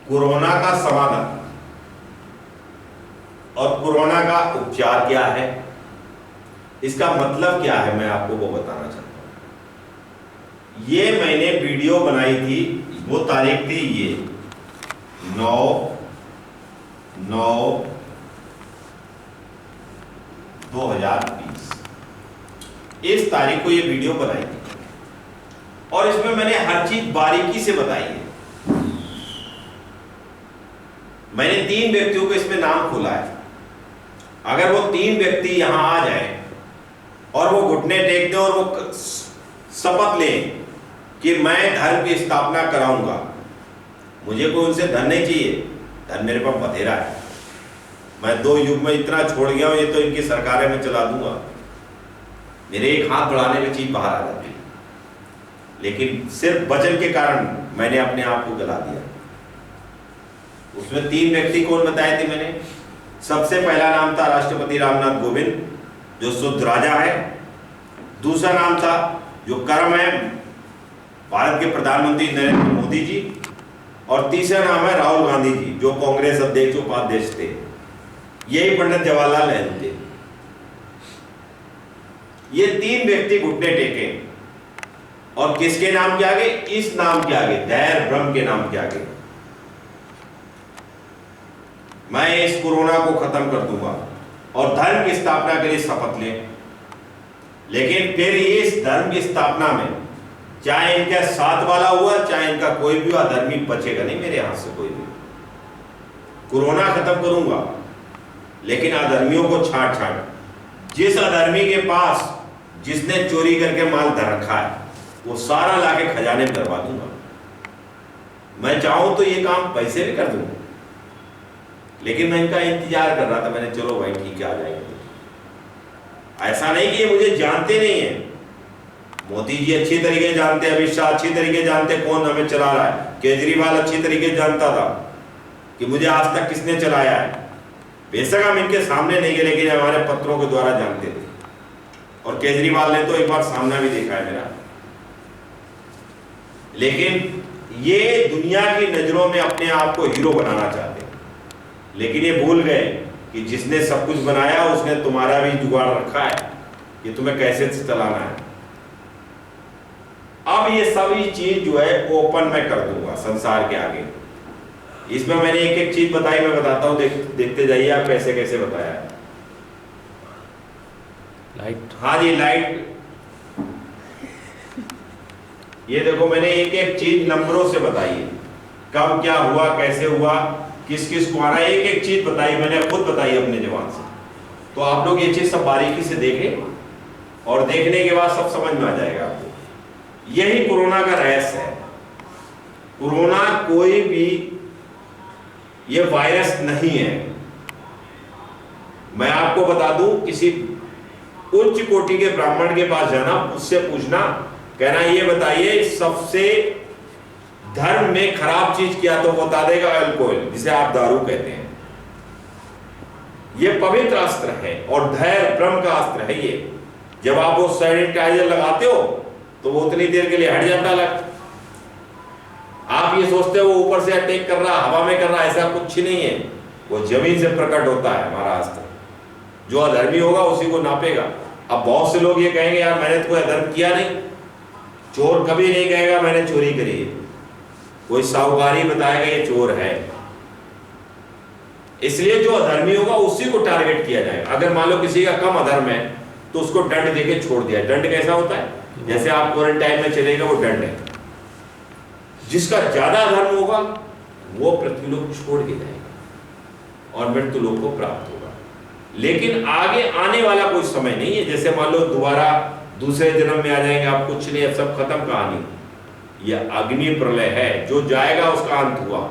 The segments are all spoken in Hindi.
कोरोना का समाधान और कोरोना का उपचार क्या है, इसका मतलब क्या है, मैं आपको वो बताना चाहता हूं। ये मैंने वीडियो बनाई थी, वो तारीख थी ये 9/9/2020, इस तारीख को ये वीडियो बनाई थी और इसमें मैंने हर चीज बारीकी से बताई है। मैंने 3 व्यक्तियों को इसमें नाम खोला है। अगर वो 3 व्यक्ति यहां आ जाए और वो घुटने टेक दें और वो शपथ लें कि मैं धर्म की स्थापना कराऊंगा, मुझे कोई उनसे धन नहीं चाहिए, धन मेरे पास बथेरा है। मैं 2 युग में इतना छोड़ गया हूं, ये तो इनकी सरकारें में चला दूंगा। मेरे एक हाथ बढ़ाने में चीज बाहर आ जाती है, लेकिन सिर्फ वचन के कारण मैंने अपने आप को गला दिया। उसमें 3 व्यक्ति कौन बताए थे मैंने? सबसे पहला नाम था राष्ट्रपति रामनाथ कोविंद, जो शुद्ध राजा है। दूसरा नाम था जो कर्म है, भारत के प्रधानमंत्री नरेंद्र मोदी जी। और तीसरा नाम है राहुल गांधी जी, जो कांग्रेस अध्यक्ष उपाध्यक्ष थे। यही पंडित जवाहरलाल नेहरू थे। ये 3 व्यक्ति घुटने टेके और किसके नाम के आगे? इस नाम के आगे, धैर्य ब्रह्म के नाम के आगे। मैं इस कोरोना को खत्म कर दूंगा और धर्म की स्थापना के लिए शपथ लें। लेकिन फिर इस धर्म की स्थापना में चाहे इनका साथ वाला हुआ, चाहे इनका कोई भी अधर्मी बचेगा नहीं मेरे हाथ से कोई भी। कोरोना खत्म करूंगा, लेकिन अधर्मियों को छांट छांट, जिस अधर्मी के पास जिसने चोरी करके माल धर रखा है, वो सारा लाके खजाने में करवा दूंगा। मैं चाहूं तो ये काम पैसे भी कर दूंगा, लेकिन मैं इनका इंतजार कर रहा था। मैंने चलो भाई ठीक है, आ जाएंगे। ऐसा नहीं कि ये मुझे जानते नहीं है। मोदी जी अच्छी तरीके जानते, अमित शाह अच्छी तरीके जानते कौन हमें चला रहा है। केजरीवाल अच्छी तरीके जानता था कि मुझे आज तक किसने चलाया है। बेशक हम इनके सामने नहीं गए, लेकिन हमारे पत्रों के द्वारा जानते थे। और केजरीवाल ने तो एक बार सामना भी देखा है मेरा। लेकिन ये दुनिया की नजरों में अपने आप को हीरो बनाना चाहते हैं, लेकिन ये भूल गए कि जिसने सब कुछ बनाया उसने तुम्हारा भी जुगाड़ रखा है कि तुम्हें कैसे चलाना है। अब ये सभी चीज जो है ओपन मैं कर दूंगा संसार के आगे। इसमें मैंने एक एक चीज बताई, मैं बताता हूं, देखते जाइए आप कैसे कैसे बताया है। लाइट, हाँ जी लाइट। ये देखो मैंने एक एक चीज नंबरों से बताई है, कब क्या हुआ, कैसे हुआ, किस किस को आना, एक एक चीज बताई, मैंने खुद बताई अपने जवान से। तो आप लोग ये चीज सब बारीकी से देखें और देखने के बाद सब समझ में आ जाएगा आपको। यही कोरोना का रहस्य है। कोरोना कोई भी ये वायरस नहीं है। मैं आपको बता दूं, किसी उच्च कोटि के ब्राह्मण के पास जाना, उससे पूछना, कहना ये बताइए सबसे धर्म में खराब चीज क्या, तो बता देगा अल्कोहल, जिसे आप दारू कहते हैं। ये पवित्र अस्त्र है और धैर्य ब्रह्म का अस्त्र है ये। जब आप वो सैनिटाइजर लगाते हो तो वो उतनी देर के लिए हट जाता लग। आप ये सोचते हो वो ऊपर से अटैक कर रहा, हवा में कर रहा, ऐसा कुछ नहीं है। वो जमीन से प्रकट होता है हमारा अस्त्र। जो अधर्मी होगा उसी को नापेगा। अब बहुत से लोग ये कहेंगे यार मैंने तो कोई अधर्म किया नहीं। चोर कभी नहीं कहेगा मैंने चोरी करी है, कोई साहूकारी बताएगा ये चोर है। इसलिए जो अधर्मी होगा उसी को टारगेट किया जाएगा। अगर मान लो किसी का कम अधर्म है तो उसको दंड देके छोड़ दिया। दंड कैसा होता है? जैसे आप क्वारंटाइन में चलेगा वो दंड है। जिसका ज्यादा धर्म होगा वो पृथ्वीलोक छोड़ के जाएगा और मृत्युलोक को प्राप्त होगा। लेकिन आगे आने वाला कोई समय नहीं है। जैसे मान लो दोबारा दूसरे जन्म में आ जाएंगे आप, कुछ नहीं, अब सब खत्म कहानी। यह अग्नि प्रलय है, जो जाएगा उसका अंत हुआ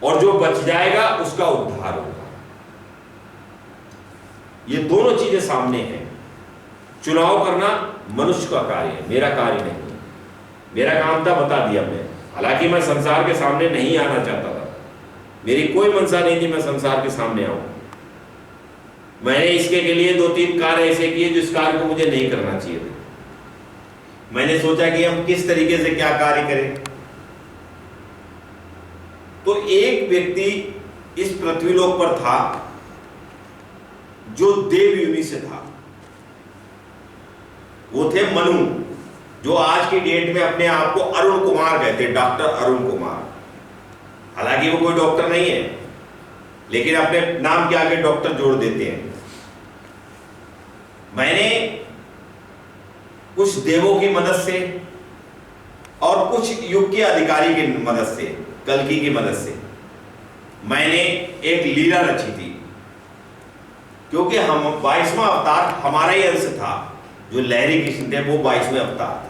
और जो बच जाएगा उसका उद्धार होगा। ये दोनों चीजें सामने हैं। चुनाव करना मनुष्य का कार्य है, मेरा कार्य नहीं है। मेरा काम था बता दिया मैं। हालांकि मैं संसार के सामने नहीं आना चाहता था, मेरी कोई मंशा नहीं थी मैं संसार के सामने आऊं। मैंने इसके के लिए 2-3 कार्य ऐसे किए जिस कार्य को मुझे नहीं करना चाहिए था। मैंने सोचा कि हम किस तरीके से क्या कार्य करें। तो एक व्यक्ति इस पृथ्वीलोक पर था जो देव योनि से था, वो थे मनु, जो आज की डेट में अपने आप को अरुण कुमार कहते हैं, डॉक्टर अरुण कुमार। हालांकि वो कोई डॉक्टर नहीं है, लेकिन अपने नाम के आगे डॉक्टर जोड़ देते हैं। मैंने कुछ देवों की मदद से और कुछ युग के अधिकारी की मदद से, कल्कि की मदद से मैंने एक लीला रची थी, क्योंकि हम 22वां अवतार हमारा ही अंश था। जो लहरी कृष्ण थे वो 22वें अवतार थे,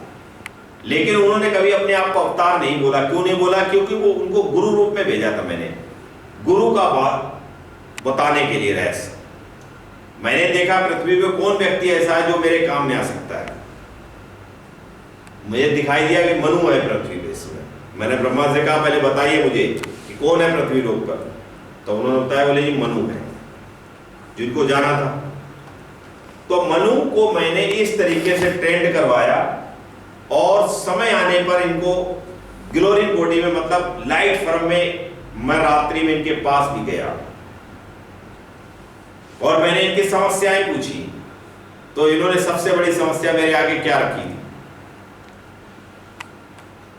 लेकिन उन्होंने कभी अपने आप को अवतार नहीं बोला। क्यों नहीं बोला? क्योंकि वो उनको गुरु रूप में भेजा था मैंने, गुरु का बात बताने के लिए रहस्य। मैंने देखा पृथ्वी पे कौन व्यक्ति ऐसा है जो मेरे काम में आ सकता है। मुझे दिखाई दिया कि मनु है पृथ्वी पे। इसमें मैंने ब्रह्मा से कहा पहले बताइए मुझे कि कौन है पृथ्वी लोक पर, तो उन्होंने बताया, बोले जी मनु है, जिनको जाना था। तो मनु को मैंने इस तरीके से ट्रेंड करवाया और समय आने पर इनको ग्लोरी बॉडी में, मतलब लाइट फॉर्म में, मैं रात्रि में इनके पास भी गया और मैंने इनकी समस्याएं पूछी। तो इन्होंने सबसे बड़ी समस्या मेरे आगे क्या रखी थी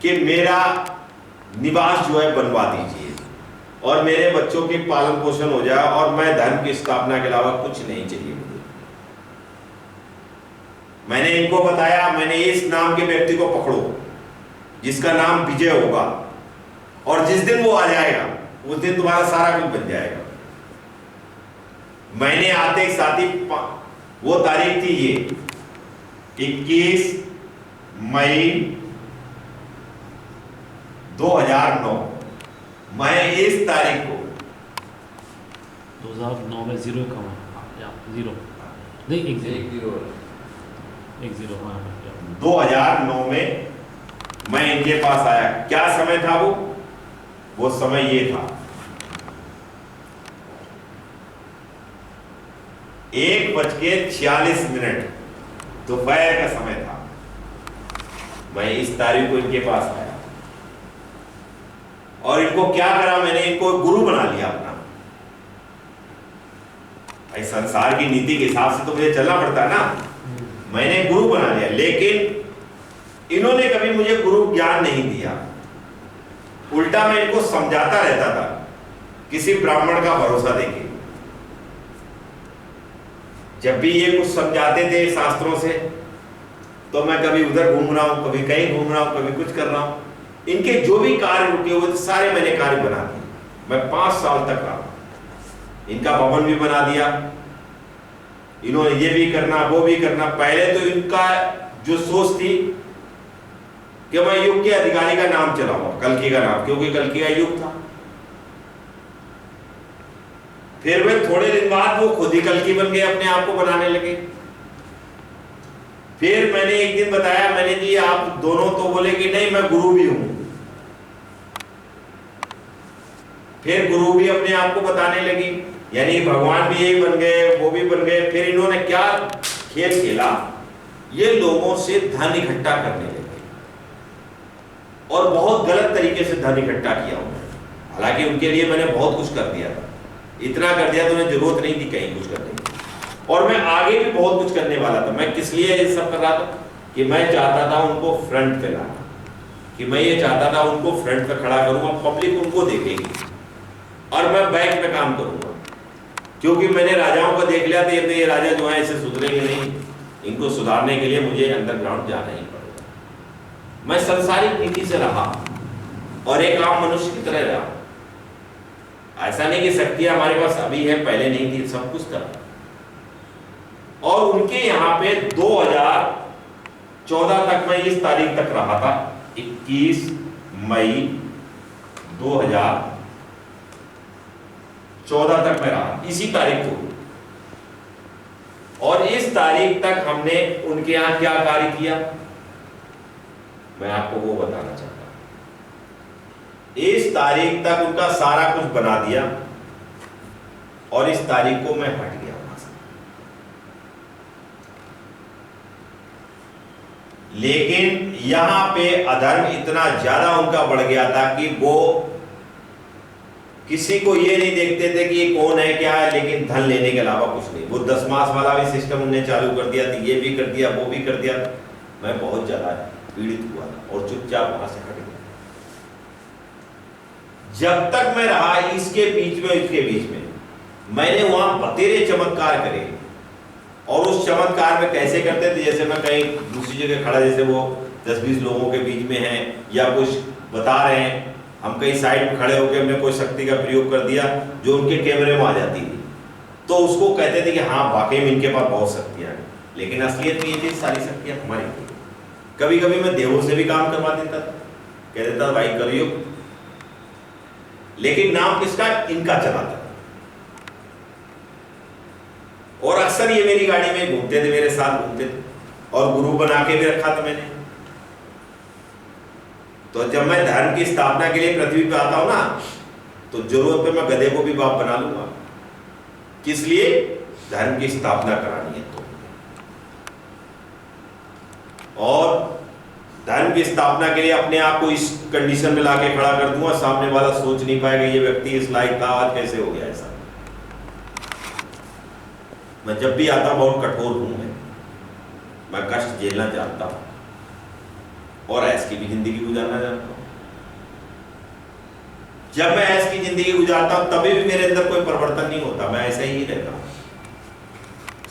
कि मेरा निवास जो है बनवा दीजिए और मेरे बच्चों के पालन पोषण हो जाए और मैं धर्म की स्थापना के अलावा कुछ नहीं चाहिए मुझे। मैंने इनको बताया, मैंने इस नाम के व्यक्ति को पकड़ो जिसका नाम विजय होगा, और जिस दिन वो आ जाएगा उस दिन तुम्हारा सारा कुछ बन जाएगा। मैंने आते ही साथ ही वो तारीख थी ये 21 मई 2009। मैं इस तारीख को 2009 में जीरो कमा, जीरो नहीं, एक जीरो 2009 में मैं इनके पास आया। क्या समय था वो समय ये था 1:46 दोपहर का समय था। मैं इस तारीख को इनके पास आया और इनको क्या करा, मैंने इनको गुरु बना लिया अपना। भाई संसार की नीति के हिसाब से तो मुझे चलना पड़ता है ना, मैंने गुरु बना लिया। लेकिन इन्होंने कभी मुझे गुरु ज्ञान नहीं दिया, उल्टा मैं इनको समझाता रहता था किसी ब्राह्मण का भरोसा देके। जब भी ये कुछ समझाते थे शास्त्रों से, तो मैं कभी उधर घूम रहा हूं, कभी कहीं घूम रहा हूं, कभी कुछ कर रहा हूं। इनके जो भी कार्य रुके हुए थे सारे मैंने कार्य बना दिए। मैं 5 साल तक रहा, इनका भवन भी बना दिया। इन्होंने ये भी करना वो भी करना। पहले तो इनका जो सोच थी कि मैं युग के अधिकारी का नाम चलाऊंगा, कल्कि का नाम, क्योंकि कल्कि का युग था। फिर वे थोड़े दिन बाद वो खुद ही कल्कि बन गए, अपने आप को बनाने लगे। फिर मैंने एक दिन बताया, मैंने जी आप दोनों, तो बोले कि नहीं मैं गुरु भी हूं। फिर गुरु भी अपने आप को बताने लगी, यानी भगवान भी यही बन गए, वो भी बन गए। फिर इन्होंने क्या खेल खेला, ये लोगों से धन इकट्ठा करने लगे और बहुत गलत तरीके से धन इकट्ठा किया उन्होंने। हालांकि उनके लिए मैंने बहुत कुछ कर दिया था, इतना कर दिया तो उन्हें जरूरत नहीं थी कहीं कुछ करने की, और मैं आगे भी बहुत कुछ करने वाला था। मैं किस लिए ये सब कर रहा था कि मैं चाहता था उनको फ्रंट पे लाना, कि मैं ये चाहता था उनको फ्रंट पे खड़ा करूंगा, पब्लिक उनको देखेगी और मैं बैक पे काम करूंगा। क्योंकि मैंने राजाओं को देख लिया था, ये राजा जो है इसे सुधरेंगे नहीं, इनको सुधारने के लिए मुझे अंडरग्राउंड जाना ही पड़ेगा। मैं संसारिक नीति से रहा और एक आम मनुष्य की तरह रहा। ऐसा नहीं कि शक्तियां हमारे पास अभी है, पहले नहीं थी, सब कुछ था। और उनके यहाँ पे 2014 तक मैं इस तारीख तक रहा था, 21 मई 2014 तक मैं रहा, इसी तारीख को। और इस तारीख तक हमने उनके यहाँ क्या कार्य किया, मैं आपको वो बताना चाहता हूं। इस तारीख तक उनका सारा कुछ बना दिया और इस तारीख को मैं हट गया वहां से। लेकिन यहां पे अधर्म इतना ज्यादा उनका बढ़ गया था कि वो किसी को ये नहीं देखते थे कि ये कौन है क्या है, लेकिन धन लेने के अलावा कुछ नहीं। वो 10 मास वाला भी सिस्टम उन्होंने चालू कर दिया था, ये भी कर दिया, वो भी कर दिया। मैं बहुत ज्यादा पीड़ित हुआ था और चुपचाप वहां से हट गया। जब तक मैं रहा इसके बीच में मैंने वहां बतेरे चमत्कार करे। और उस चमत्कार में कैसे करते थे, जैसे मैं कहीं दूसरी जगह खड़ा, जैसे वो 10-20 लोगों के बीच में हैं या कुछ बता रहे हैं, हम कहीं साइड में खड़े होकर हमने कोई शक्ति का प्रयोग कर दिया जो उनके कैमरे में आ जाती थी, तो उसको कहते थे कि हाँ वाकई में इनके पास बहुत शक्तियां हैं। लेकिन असलियत में ये थी सारी शक्तियां हमारी थी। कभी कभी मैं देवों से भी काम करवा देता था, कह देता था भाई करियो, लेकिन नाम किसका, इनका चला था। और अक्सर ये मेरी गाड़ी में घूमते थे, मेरे साथ घूमते थे, और गुरु बना के भी रखा था मैंने। तो जब मैं धर्म की स्थापना के लिए पृथ्वी पे आता हूं ना, तो जरूरत पे मैं गधे को भी बाप बना लूंगा। किस लिए? धर्म की स्थापना करानी है तो। और धर्म की स्थापना के लिए अपने आप को इस कंडीशन में लाके खड़ा कर दूंगा, सामने वाला सोच नहीं पाएगा ये व्यक्ति इस लायक था, आज कैसे हो गया ऐसा। मैं जब भी आता बहुत कठोर हूं, मैं कष्ट झेलना जानता हूं और ऐश की भी जिंदगी गुजारना जानता हूं। जब मैं ऐश की जिंदगी गुजारता हूं तभी भी मेरे अंदर कोई परिवर्तन नहीं होता, मैं ऐसा ही रहता हूं।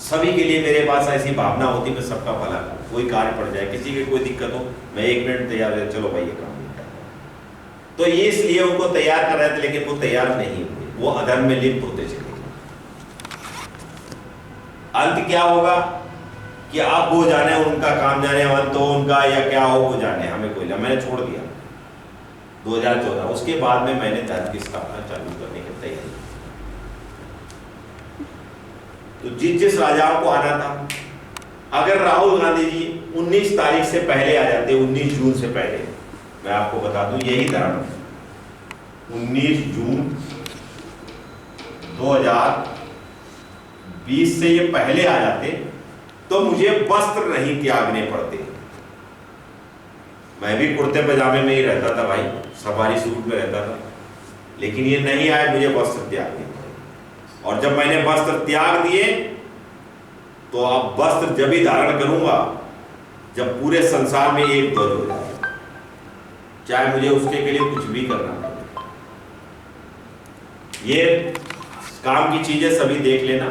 सभी के लिए मेरे पास ऐसी भावना होती, मैं सबका भला करूं। कोई कार्य पड़ जाए, किसी की कोई दिक्कत हो, मैं 1 मिनट तैयार है, चलो भाई ये काम नहीं। तो ये इसलिए उनको तैयार कर रहे थे, लेकिन वो तैयार नहीं हुए, वो अधर्म में लिप्त होते चले। अंत क्या होगा कि आप वो जाने, उनका काम जाने, अंत हो उनका या क्या हो वो जाने, हमें कोई, मैंने छोड़ दिया 2014। उसके बाद में मैंने धर्म की स्थापना चालू करने की तैयारी। तो जिस राजाओं को आना था, अगर राहुल गांधी जी 19 तारीख से पहले आ जाते, 19 जून से पहले, मैं आपको बता दूं यही धर्म 19 जून 2020 से ये पहले आ जाते तो मुझे वस्त्र नहीं त्यागने पड़ते। मैं भी कुर्ते पजामे में ही रहता था भाई, सफारी सूट में रहता था, लेकिन ये नहीं आए, मुझे वस्त्र त्यागने पड़े। और जब मैंने वस्त्र त्याग दिए तो अब वस्त्र जब ही धारण करूंगा जब पूरे संसार में एक ध्वज हो जाए, चाहे मुझे उसके के लिए कुछ भी करना पड़े। ये काम की चीजें सभी देख लेना।